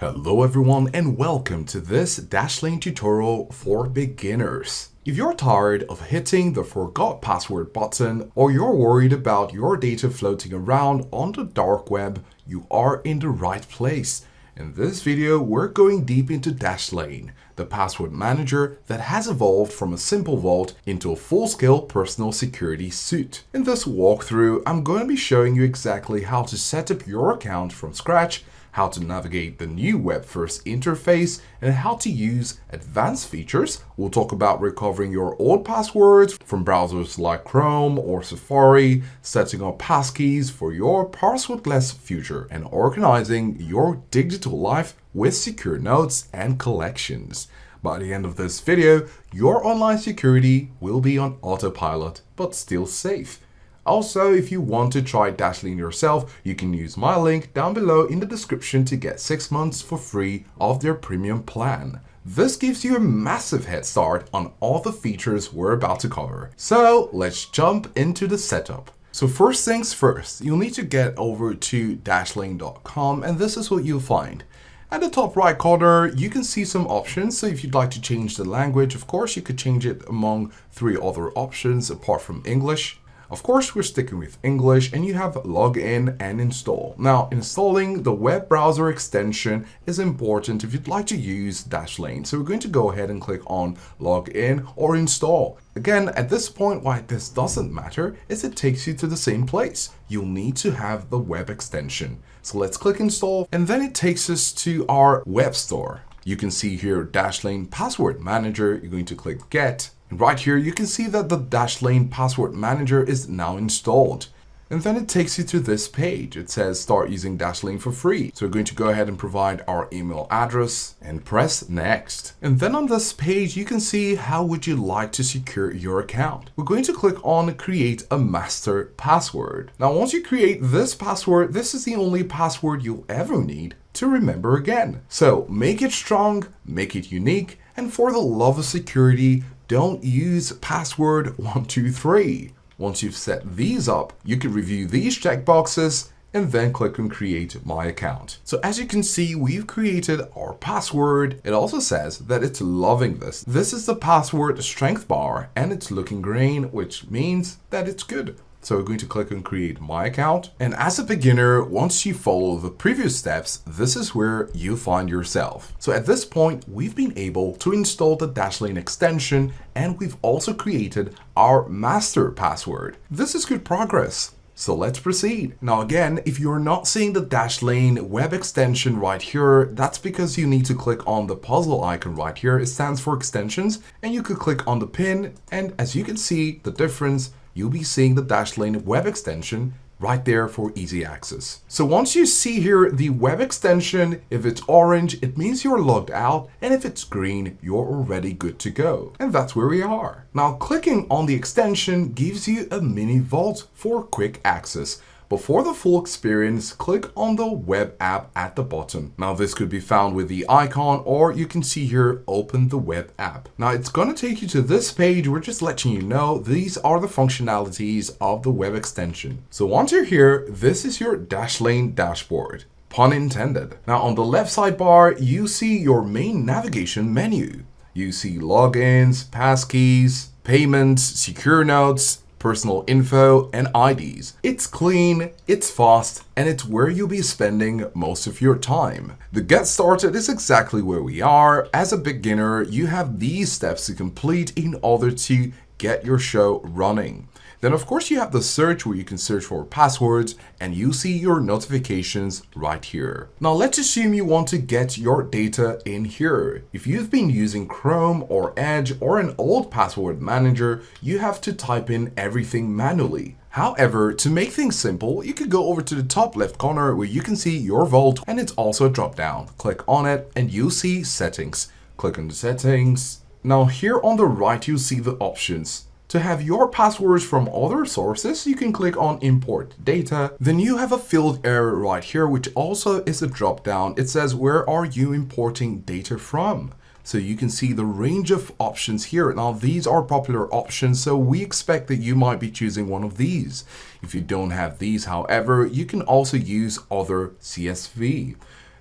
Hello everyone and welcome to this Dashlane tutorial for beginners. If you're tired of hitting the forgot password button or you're worried about your data floating around on the dark web, you are in the right place. In this video, we're going deep into Dashlane, the password manager that has evolved from a simple vault into a full-scale personal security suite. In this walkthrough, I'm going to be showing you exactly how to set up your account from scratch, how to navigate the new web-first interface, and how to use advanced features. We'll talk about recovering your old passwords from browsers like Chrome or Safari, setting up passkeys for your passwordless future, and organizing your digital life with secure notes and collections. By the end of this video, your online security will be on autopilot, but still safe. Also, if you want to try Dashlane yourself, you can use my link down below in the description to get 6 months for free of their premium plan. This gives you a massive head start on all the features we're about to cover. So let's jump into the setup. So first things first, you'll need to get over to dashlane.com and this is what you'll find. At the top right corner, you can see some options. So if you'd like to change the language, of course, you could change it among 3 other options apart from English. Of course, we're sticking with English and you have login and install. Now, installing the web browser extension is important if you'd like to use Dashlane. So we're going to go ahead and click on login or install. Again, at this point, why this doesn't matter is it takes you to the same place. You'll need to have the web extension. So let's click install and then it takes us to our web store. You can see here Dashlane Password Manager. You're going to click Get. And right here, you can see that the Dashlane Password Manager is now installed. And then it takes you to this page. It says start using Dashlane for free. So we're going to go ahead and provide our email address and press next. And then on this page, you can see how would you like to secure your account. We're going to click on create a master password. Now, once you create this password, this is the only password you'll ever need to remember again. So make it strong, make it unique, and for the love of security, don't use password 123. Once you've set these up, you can review these checkboxes and then click on create my account. So as you can see, we've created our password. It also says that it's loving this. This is the password strength bar and it's looking green, which means that it's good. So we're going to click on create my account. And as a beginner, once you follow the previous steps, this is where you find yourself. So at this point, we've been able to install the Dashlane extension and we've also created our master password. This is good progress. So let's proceed. Now again, if you're not seeing the Dashlane web extension right here, that's because you need to click on the puzzle icon right here. It stands for extensions and you could click on the pin and as you can see the difference, you'll be seeing the Dashlane web extension right there for easy access. So once you see here the web extension, if it's orange, it means you're logged out, and if it's green, you're already good to go. And that's where we are. Now clicking on the extension gives you a mini vault for quick access. But for the full experience, click on the web app at the bottom. Now this could be found with the icon or you can see here, open the web app. Now it's going to take you to this page. We're just letting you know these are the functionalities of the web extension. So once you're here, this is your Dashlane dashboard. Pun intended. Now on the left sidebar, you see your main navigation menu. You see logins, passkeys, payments, secure notes, personal info, and IDs. It's clean, it's fast, and it's where you'll be spending most of your time. The get started is exactly where we are. As a beginner, you have these steps to complete in order to get your show running. Then of course you have the search where you can search for passwords and you see your notifications right here. Now let's assume you want to get your data in here. If you've been using Chrome or Edge or an old password manager, you have to type in everything manually. However, to make things simple, you could go over to the top left corner where you can see your vault and it's also a drop down. Click on it and you'll see settings. Click on the settings. Now here on the right, you'll see the options. To have your passwords from other sources, you can click on import data. Then you have a field area right here, which also is a drop down. It says, where are you importing data from? So you can see the range of options here. Now these are popular options, so we expect that you might be choosing one of these. If you don't have these, however, you can also use other CSV.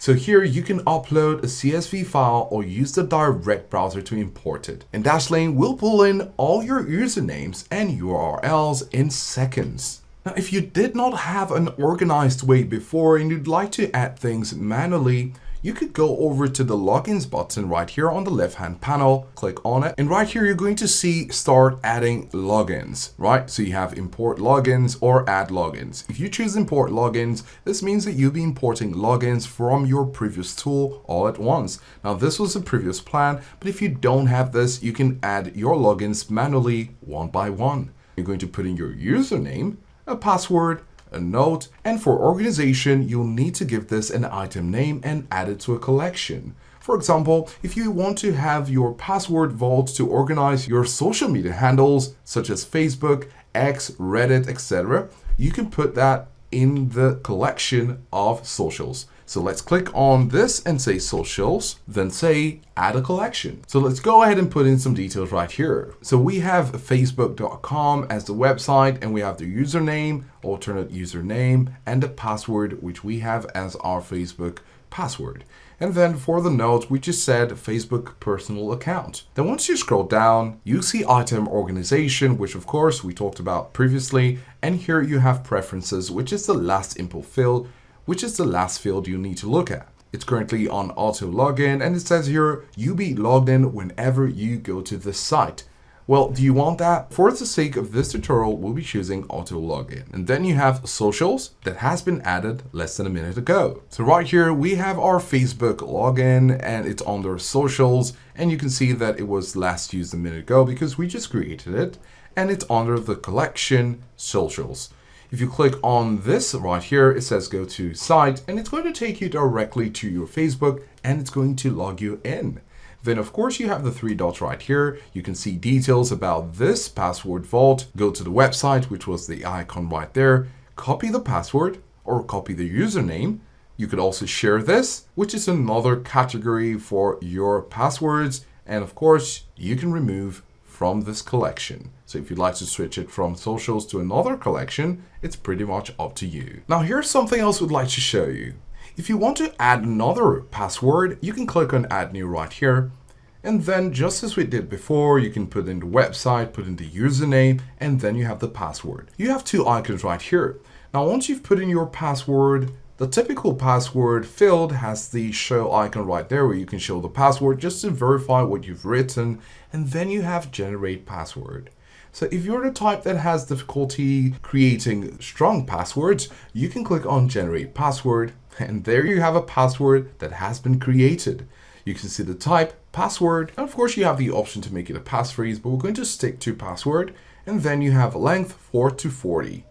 So here you can upload a CSV file or use the direct browser to import it. And Dashlane will pull in all your usernames and URLs in seconds. Now, if you did not have an organized way before and you'd like to add things manually, you could go over to the logins button right here on the left hand panel, click on it, and right here you're going to see start adding logins, right? So you have import logins or add logins. If you choose import logins, this means that you'll be importing logins from your previous tool all at once. Now this was a previous plan, but if you don't have this, you can add your logins manually one by one. You're going to put in your username, a password, a note, and for organization, you'll need to give this an item name and add it to a collection. For example, if you want to have your password vault to organize your social media handles, such as Facebook, X, Reddit, etc., you can put that in the collection of socials. So let's click on this and say socials, then say add a collection. So let's go ahead and put in some details right here. So we have facebook.com as the website, and we have the username, alternate username, and the password, which we have as our Facebook password. And then for the note, we just said Facebook personal account. Then once you scroll down, you see item organization, which of course we talked about previously. And here you have preferences, which is the last input field, which is the last field you need to look at. It's currently on auto login, and it says here, you be logged in whenever you go to this site. Well, do you want that? For the sake of this tutorial, we'll be choosing auto login. And then you have socials that has been added less than a minute ago. So right here, we have our Facebook login and it's under socials. And you can see that it was last used a minute ago because we just created it. And it's under the collection socials. If you click on this right here, it says go to site, and it's going to take you directly to your Facebook and it's going to log you in. Then of course you have the three dots right here. You can see details about this password vault. Go to the website, which was the icon right there. Copy the password or copy the username. You could also share this, which is another category for your passwords. And of course you can remove from this collection. So if you'd like to switch it from socials to another collection, it's pretty much up to you. Now here's something else we'd like to show you. If you want to add another password, you can click on add new right here. And then just as we did before, you can put in the website, put in the username, and then you have the password. You have two icons right here. Now once you've put in your password, the typical password field has the show icon right there where you can show the password just to verify what you've written, and then you have generate password. So if you're the type that has difficulty creating strong passwords, you can click on generate password, and there you have a password that has been created. You can see the type, password, and of course you have the option to make it a passphrase, but we're going to stick to password, and then you have length 4 to 40.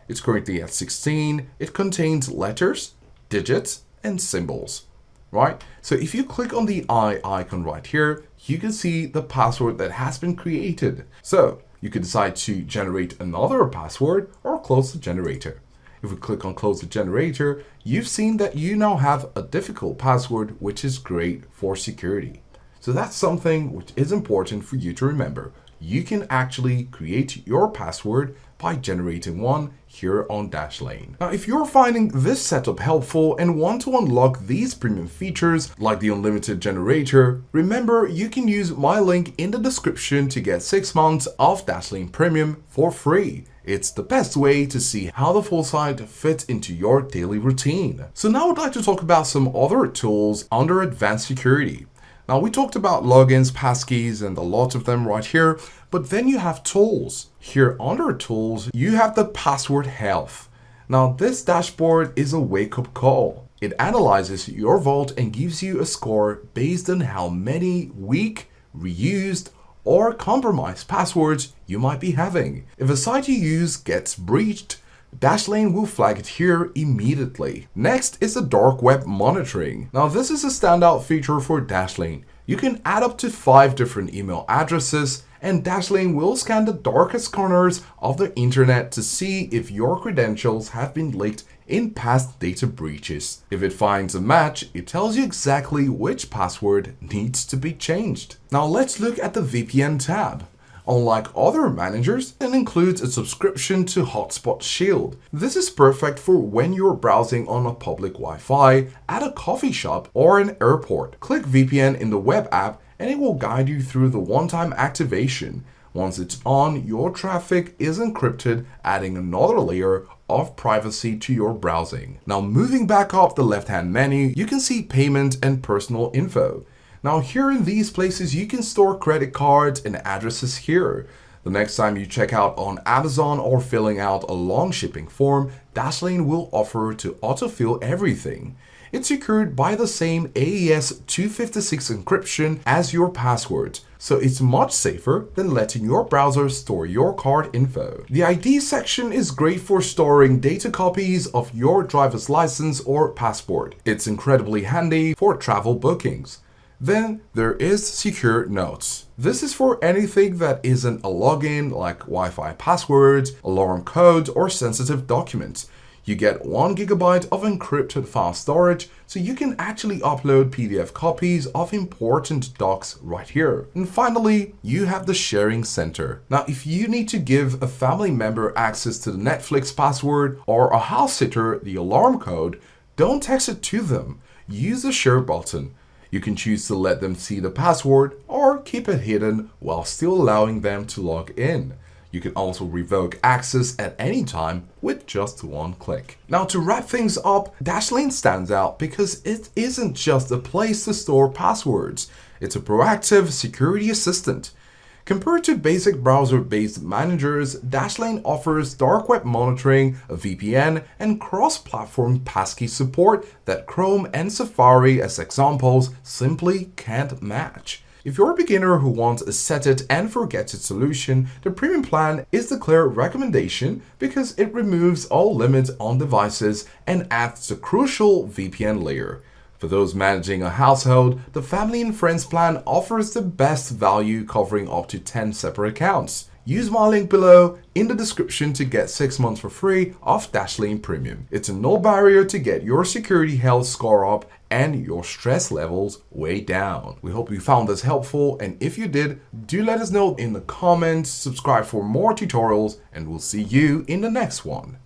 It's currently at 16. It contains letters, digits, and symbols, right? So if you click on the eye icon right here, you can see the password that has been created. So you can decide to generate another password or close the generator. If we click on close the generator, you've seen that you now have a difficult password, which is great for security. So that's something which is important for you to remember. You can actually create your password by generating one here on Dashlane. Now, if you're finding this setup helpful and want to unlock these premium features like the unlimited generator, remember you can use my link in the description to get 6 months of Dashlane Premium for free. It's the best way to see how the full site fits into your daily routine. So now I'd like to talk about some other tools under advanced security. Now we talked about logins, passkeys, and a lot of them right here, but then you have tools. Here under tools, you have the password health. Now this dashboard is a wake-up call. It analyzes your vault and gives you a score based on how many weak, reused, or compromised passwords you might be having. If a site you use gets breached, Dashlane will flag it here immediately. Next is the dark web monitoring. Now this is a standout feature for Dashlane. You can add up to 5 different email addresses, and Dashlane will scan the darkest corners of the internet to see if your credentials have been leaked in past data breaches. If it finds a match, it tells you exactly which password needs to be changed. Now let's look at the VPN tab. Unlike other managers, it includes a subscription to Hotspot Shield. This is perfect for when you're browsing on a public Wi-Fi, at a coffee shop, or an airport. Click VPN in the web app and it will guide you through the one-time activation. Once it's on, your traffic is encrypted, adding another layer of privacy to your browsing. Now, moving back up the left-hand menu, you can see payment and personal info. Now, here in these places, you can store credit cards and addresses here. The next time you check out on Amazon or filling out a long shipping form, Dashlane will offer to autofill everything. It's secured by the same AES 256 encryption as your passwords, so it's much safer than letting your browser store your card info. The ID section is great for storing data copies of your driver's license or passport. It's incredibly handy for travel bookings. Then there is Secure Notes. This is for anything that isn't a login like Wi-Fi passwords, alarm codes, or sensitive documents. You get 1 GB of encrypted file storage, so you can actually upload PDF copies of important docs right here. And finally, you have the Sharing Center. Now, if you need to give a family member access to the Netflix password or a house sitter the alarm code, don't text it to them. Use the Share button. You can choose to let them see the password or keep it hidden while still allowing them to log in. You can also revoke access at any time with just one click. Now, to wrap things up, Dashlane stands out because it isn't just a place to store passwords. It's a proactive security assistant. Compared to basic browser-based managers, Dashlane offers dark web monitoring, a VPN, and cross-platform passkey support that Chrome and Safari, as examples, simply can't match. If you're a beginner who wants a set it and forget it solution, the premium plan is the clear recommendation because it removes all limits on devices and adds the crucial VPN layer. For those managing a household, the Family and Friends plan offers the best value, covering up to 10 separate accounts. Use my link below in the description to get 6 months for free of Dashlane Premium. It's a no barrier to get your security health score up and your stress levels way down. We hope you found this helpful, and if you did, do let us know in the comments, subscribe for more tutorials, and we'll see you in the next one.